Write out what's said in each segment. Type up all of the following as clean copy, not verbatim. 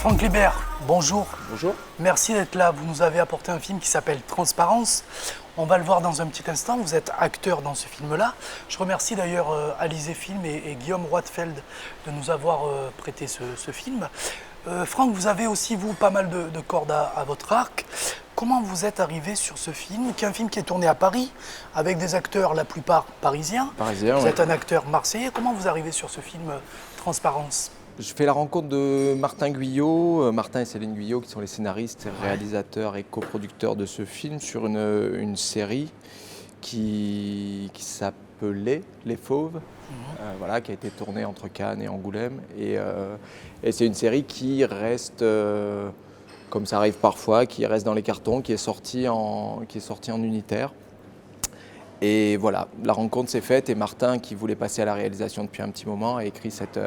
Franck Libert, bonjour. Bonjour. Merci d'être là. Vous nous avez apporté un film qui s'appelle Transparence. On va le voir dans un petit instant. Vous êtes acteur dans ce film-là. Je remercie d'ailleurs Alizé Film et Guillaume Roitfeld de nous avoir prêté ce film. Franck, vous avez aussi, vous, pas mal de cordes à votre arc. Comment vous êtes arrivé sur ce film, qui est un film qui est tourné à Paris, avec des acteurs, la plupart parisiens. Vous êtes un acteur marseillais. Comment vous arrivez sur ce film Transparence ? Je fais la rencontre de Martin Guyot, Martin et Céline Guyot, qui sont les scénaristes, réalisateurs et coproducteurs de ce film, sur une série qui s'appelait Les Fauves, voilà, qui a été tournée entre Cannes et Angoulême. Et c'est une série qui reste, comme ça arrive parfois, qui reste dans les cartons, qui est sortie en unitaire. Et voilà, la rencontre s'est faite et Martin, qui voulait passer à la réalisation depuis un petit moment, a écrit cette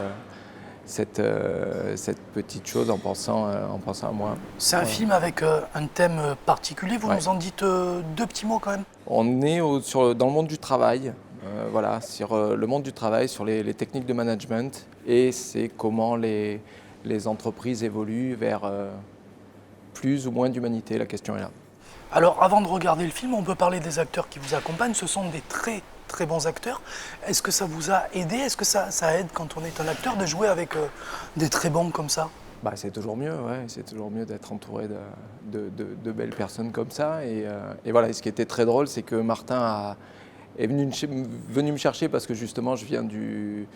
petite chose en pensant à moi. C'est un film avec un thème particulier, vous nous en dites deux petits mots quand même. On est dans le monde du travail, voilà, sur le monde du travail, sur les techniques de management, et c'est comment les entreprises évoluent vers plus ou moins d'humanité, la question est là. Alors avant de regarder le film, on peut parler des acteurs qui vous accompagnent, ce sont des très bons acteurs. Est-ce que ça vous a aidé? Est-ce que ça aide quand on est un acteur de jouer avec des très bons comme ça? C'est toujours mieux, ouais. C'est toujours mieux d'être entouré de belles personnes comme ça. Et voilà, et ce qui était très drôle, c'est que Martin est venu me chercher parce que justement, je viens du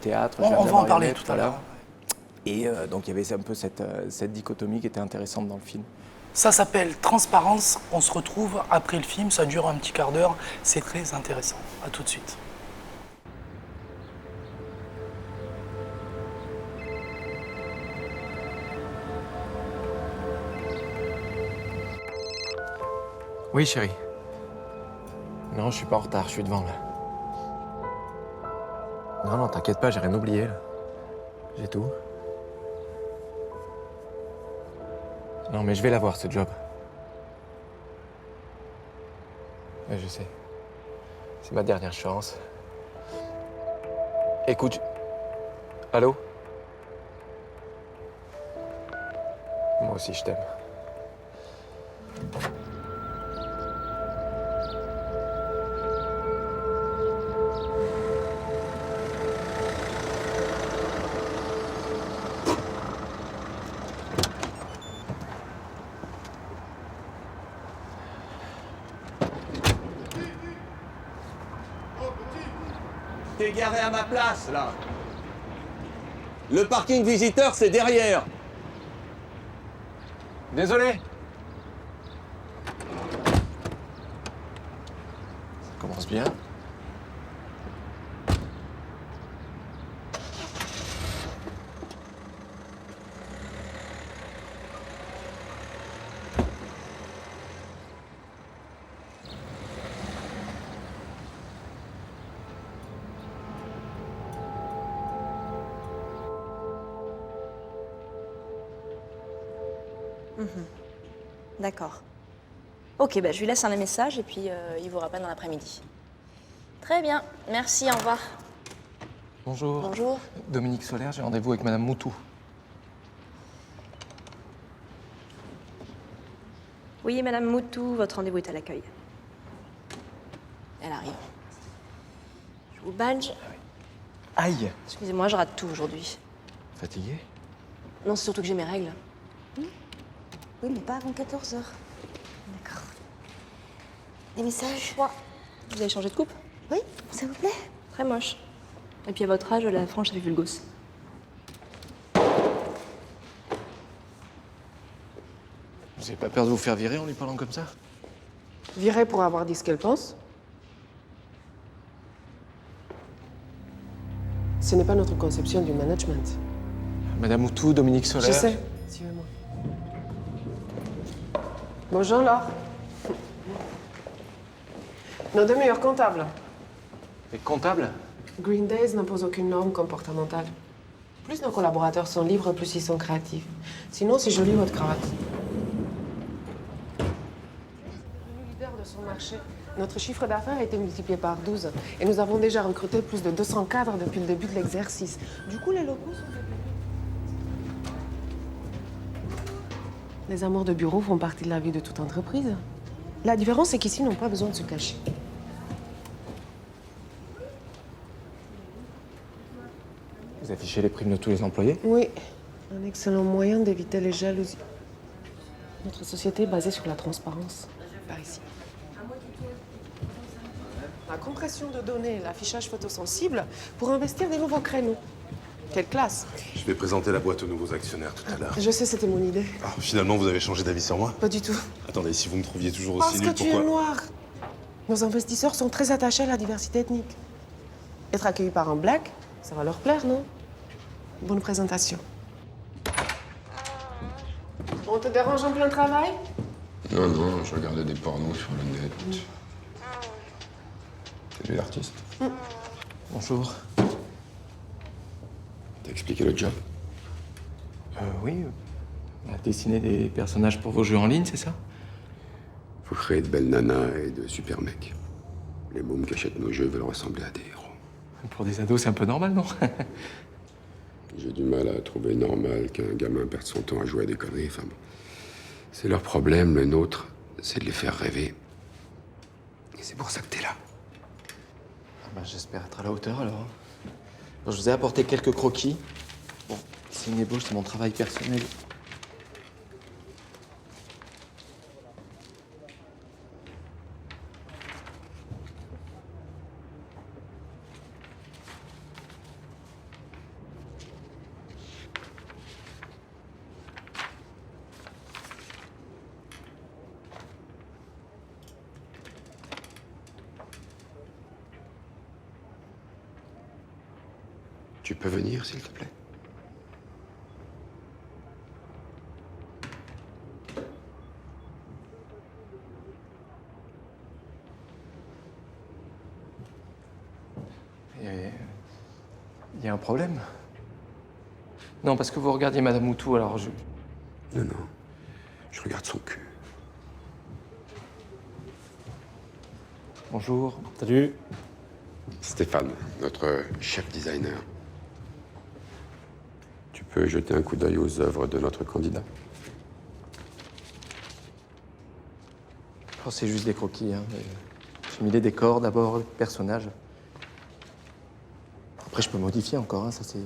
théâtre. On va en parler tout à l'heure. Et donc il y avait un peu cette dichotomie qui était intéressante dans le film. Ça s'appelle Transparence, on se retrouve après le film, ça dure un petit quart d'heure, c'est très intéressant. À tout de suite. Oui, chérie. Non, je suis pas en retard, je suis devant là. Non, t'inquiète pas, j'ai rien oublié là. J'ai tout. Non, mais je vais l'avoir, ce job. Ouais, je sais. C'est ma dernière chance. Écoute... Allô? Moi aussi, je t'aime. T'es garé à ma place, là. Le parking visiteur, c'est derrière. Désolé. Ça commence bien. D'accord. Ok, je lui laisse un message et puis il vous rappelle dans l'après-midi. Très bien, merci, au revoir. Bonjour. Bonjour. Dominique Solaire, j'ai rendez-vous avec Madame Moutou. Oui, Madame Moutou, votre rendez-vous est à l'accueil. Elle arrive. Je vous badge. Aïe! Excusez-moi, je rate tout aujourd'hui. Fatigué? Non, c'est surtout que j'ai mes règles. Oui, mais pas avant 14h. D'accord. Des messages? Vous avez changé de coupe? Oui, s'il vous plaît. Très moche. Et puis à votre âge, la frange, ça fait vulgos. Vous avez pas peur de vous faire virer en lui parlant comme ça? Virer pour avoir dit ce qu'elle pense? Ce n'est pas notre conception du management. Madame Moutou, Dominique Solaire... Je sais. Suivez-moi. Bonjour, Laure. Nos deux meilleurs comptables. Et comptable? Green Days n'impose aucune norme comportementale. Plus nos collaborateurs sont libres, plus ils sont créatifs. Sinon, c'est joli votre cravate. Devenu leader de son marché, notre chiffre d'affaires a été multiplié par 12. Et nous avons déjà recruté plus de 200 cadres depuis le début de l'exercice. Du coup, les locaux sont devenus... Les amours de bureau font partie de la vie de toute entreprise. La différence, c'est qu'ici, ils n'ont pas besoin de se cacher. Vous affichez les primes de tous les employés? Oui, un excellent moyen d'éviter les jalousies. Notre société est basée sur la transparence, par ici. La compression de données et l'affichage photosensible pour investir des nouveaux créneaux. Quelle classe! Je vais présenter la boîte aux nouveaux actionnaires tout à l'heure. Je sais, c'était mon idée. Ah, finalement, vous avez changé d'avis sur moi? Pas du tout. Attendez, si vous me trouviez toujours Parce aussi que nul, tu pourquoi... es noir. Nos investisseurs sont très attachés à la diversité ethnique. Être accueilli par un black, ça va leur plaire, non? Bonne présentation. On te dérange en plein travail? Non, non, je regardais des pornos sur le net. C'est lui l'artiste. Bonjour. T'as expliqué le job? Oui. On a dessiné des personnages pour vos jeux en ligne, c'est ça? Faut créer de belles nanas et de super mecs. Les mômes qui achètent nos jeux veulent ressembler à des héros. Pour des ados, c'est un peu normal, non? J'ai du mal à trouver normal qu'un gamin perde son temps à jouer à des conneries. Enfin, bon. C'est leur problème, le nôtre, c'est de les faire rêver. Et c'est pour ça que t'es là. Ah bah, j'espère être à la hauteur, alors. Bon, je vous ai apporté quelques croquis. Bon, c'est une ébauche, c'est mon travail personnel. Tu peux venir, s'il te plaît? Il y a un problème? Non, parce que vous regardiez Madame Moutou, alors je... Non, non. Je regarde son cul. Bonjour. Salut. Stéphane, notre chef designer. Tu peux jeter un coup d'œil aux œuvres de notre candidat? Oh, c'est juste des croquis, hein. J'ai mis les décors d'abord, le personnage. Après, je peux modifier encore, hein, ça c'est...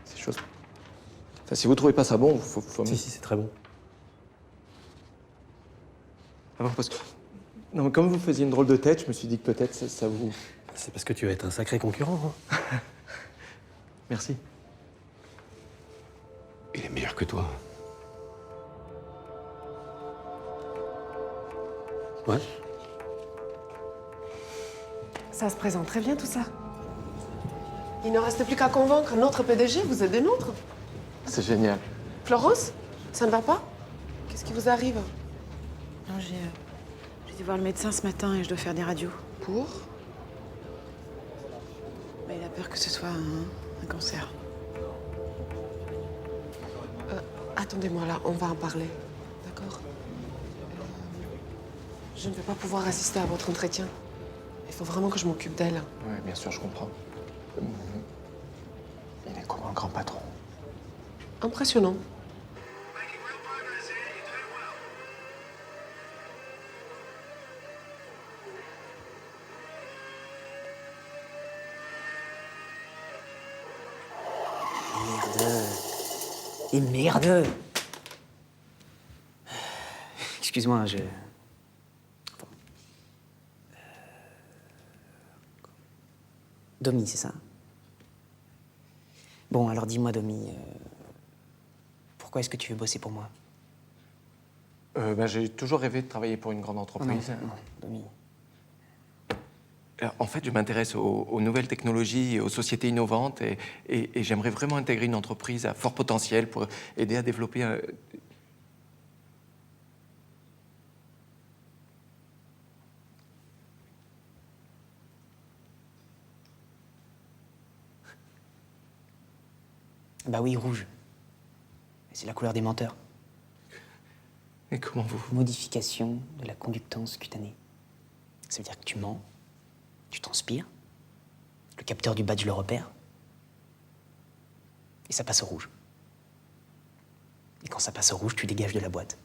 C'est chose... Enfin, si vous trouvez pas ça bon, faut... Si, c'est très bon. Ah bon, parce que... Non, mais comme vous faisiez une drôle de tête, je me suis dit que peut-être ça vous... C'est parce que tu vas être un sacré concurrent. Hein. Merci. Il est meilleur que toi. Ouais. Ça se présente très bien, tout ça. Il ne reste plus qu'à convaincre notre PDG, vous êtes des nôtres. C'est génial. Florence, ça ne va pas? Qu'est-ce qui vous arrive? Non, j'ai dû voir le médecin ce matin et je dois faire des radios. Pour? Bah, il a peur que ce soit un cancer. Attendez-moi là, on va en parler. D'accord? Je ne vais pas pouvoir assister à votre entretien. Il faut vraiment que je m'occupe d'elle. Oui, bien sûr, je comprends. Il est comme un grand patron. Impressionnant. Et merde! Excuse-moi, je... Domi, c'est ça? Bon, alors dis-moi, Domi, pourquoi est-ce que tu veux bosser pour moi? J'ai toujours rêvé de travailler pour une grande entreprise. Non, Domi. En fait, je m'intéresse aux nouvelles technologies et aux sociétés innovantes et j'aimerais vraiment intégrer une entreprise à fort potentiel pour aider à développer un... Bah oui, rouge. C'est la couleur des menteurs. Et comment vous... Modification de la conductance cutanée. Ça veut dire que tu mens, tu transpires, le capteur du badge le repère, et ça passe au rouge. Et quand ça passe au rouge, tu dégages de la boîte.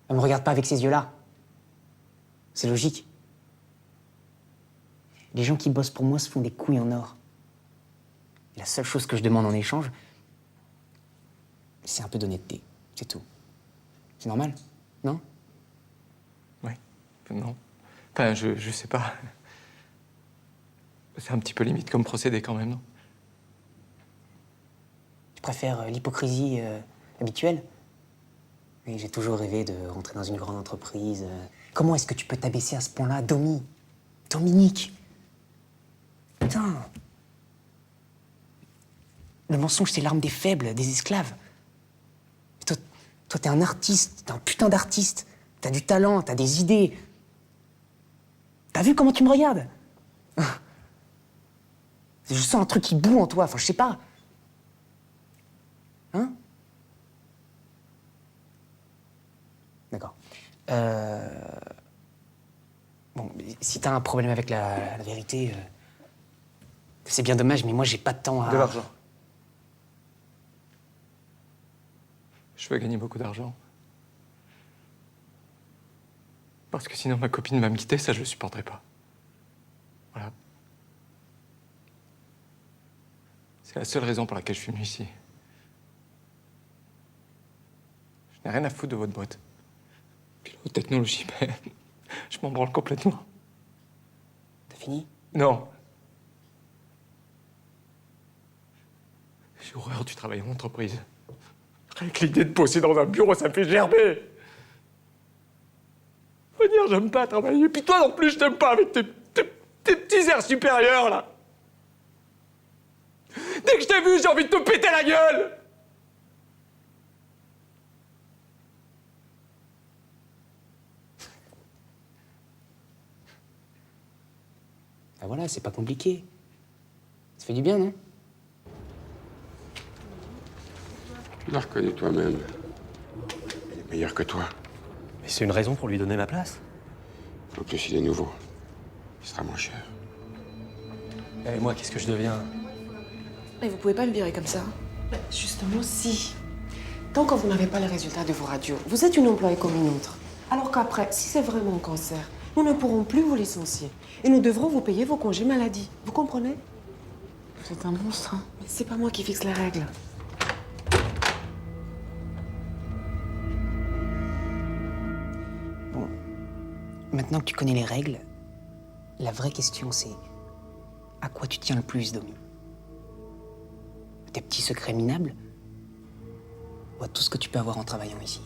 Elle me regarde pas avec ces yeux-là. C'est logique. Les gens qui bossent pour moi se font des couilles en or. Et la seule chose que je demande en échange, c'est un peu d'honnêteté. C'est tout. C'est normal, non? Ouais, non. Enfin, je sais pas. C'est un petit peu limite comme procédé quand même, non? Tu préfères l'hypocrisie habituelle? Oui, j'ai toujours rêvé de rentrer dans une grande entreprise. Comment est-ce que tu peux t'abaisser à ce point-là, Dominique? Putain. Le mensonge, c'est l'arme des faibles, des esclaves. Et toi, t'es un artiste, t'es un putain d'artiste. T'as du talent, t'as des idées. T'as vu comment tu me regardes? Je sens un truc qui boue en toi, enfin, je sais pas. Hein? D'accord. Bon, si t'as un problème avec la vérité, c'est bien dommage, mais moi, j'ai pas de temps à... De l'argent. Je veux gagner beaucoup d'argent. Parce que sinon ma copine va me quitter, ça je le supporterai pas. Voilà. C'est la seule raison pour laquelle je suis venu ici. Je n'ai rien à foutre de votre boîte. Puis la haute technologie, mais je m'en branle complètement. T'as fini? Non. J'ai horreur du travail en entreprise. Rien que l'idée de bosser dans un bureau, ça me fait gerber. Faut dire, j'aime pas travailler. Puis toi non plus, je t'aime pas avec tes petits airs supérieurs, là. Dès que je t'ai vu, j'ai envie de te péter la gueule. Ah voilà, c'est pas compliqué. Ça fait du bien, non? Tu la reconnais toi-même. Il est meilleur que toi. Mais c'est une raison pour lui donner ma place. En plus, il est nouveau. Il sera moins cher. Et moi, qu'est-ce que je deviens? Mais vous pouvez pas me virer comme ça. Justement, si. Tant que vous n'avez pas les résultats de vos radios, vous êtes une employée comme une autre. Alors qu'après, si c'est vraiment un cancer, nous ne pourrons plus vous licencier. Et nous devrons vous payer vos congés maladie. Vous comprenez? Vous êtes un monstre. Hein. Mais c'est pas moi qui fixe les règles. Bon, maintenant que tu connais les règles, la vraie question c'est à quoi tu tiens le plus, Domi? À tes petits secrets minables? Ou à tout ce que tu peux avoir en travaillant ici?